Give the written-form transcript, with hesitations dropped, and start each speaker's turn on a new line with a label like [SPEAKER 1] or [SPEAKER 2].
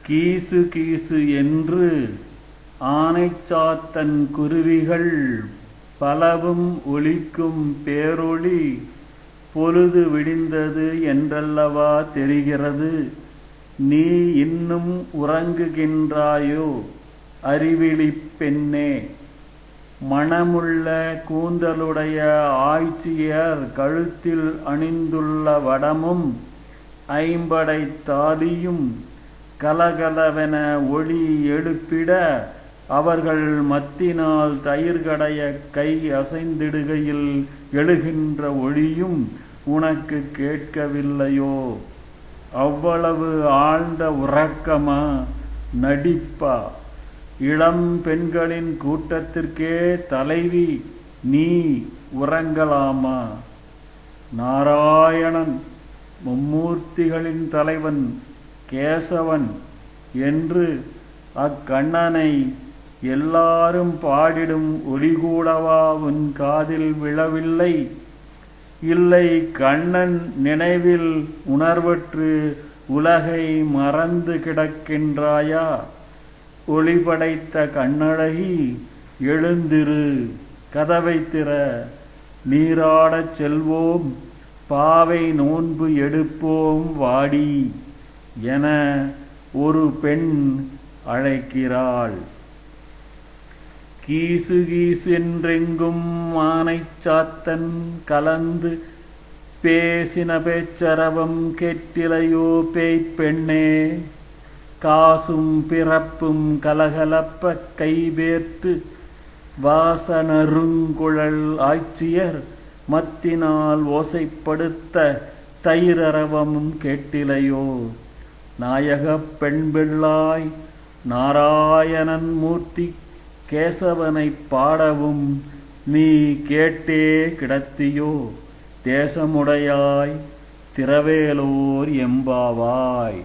[SPEAKER 1] கீசு கீசு என்று ஆனைச்சாத்தன் குருவிகள் பலவும் ஒலிக்கும் பேரொலி பொழுது விடிந்தது என்றல்லவா தெரிகிறது. நீ இன்னும் உறங்குகின்றாயோ அறிவிழிப் பெண்ணே? மணமுள்ள கூந்தலுடைய ஆய்ச்சியர் கழுத்தில் அணிந்துள்ள வடமும் ஐம்படைத் தாலியும் கலகலவென ஒளி எழுப்பிட அவர்கள் மத்தினால் தயிர் கடைய கை அசைந்திடுகையில் எழுகின்ற ஒளியும் உனக்கு கேட்கவில்லையோ? அவ்வளவு ஆழ்ந்த உறக்கமா, நடிப்பா? இளம் பெண்களின் கூட்டத்திற்கே தலைவி நீ உறங்கலாமா? நாராயணன் மும்மூர்த்திகளின் தலைவன் கேசவன் என்று அக்கண்ணனை எல்லாரும் பாடிடும் ஒலிகூடவா உன் காதில் விழவில்லை? இல்லை, கண்ணன் நினைவில் உணர்வற்று உலகை மறந்து கிடக்கின்றாயா? ஒளி படைத்த கண்ணழகி, எழுந்திரு, கதவை திற, நீராடச் செல்வோம், பாவை நோன்பு எடுப்போம் வாடி என ஒரு பெண் அழைக்கிறாள். கீசு கீசு என்றெங்கும் ஆனைச்சாத்தன் கலந்து பேசின பேச்சரவம் கேட்டிலையோ பேய்ப்பெண்ணே? காசும் பிறப்பும் கலகலப்ப கைபேர்த்து வாசனருங்குழல் ஆய்ச்சியர் மத்தினால் ஓசைப்படுத்த தயிரரவமும் கேட்டிலையோ? நாயகப் பெண் பிள்ளாய் நாராயணன் மூர்த்தி கேசவனைப் பாடவும் நீ கேட்டே கிடத்தியோ? தேசமுடையாய் திரவேலோர் எம்பாவாய்.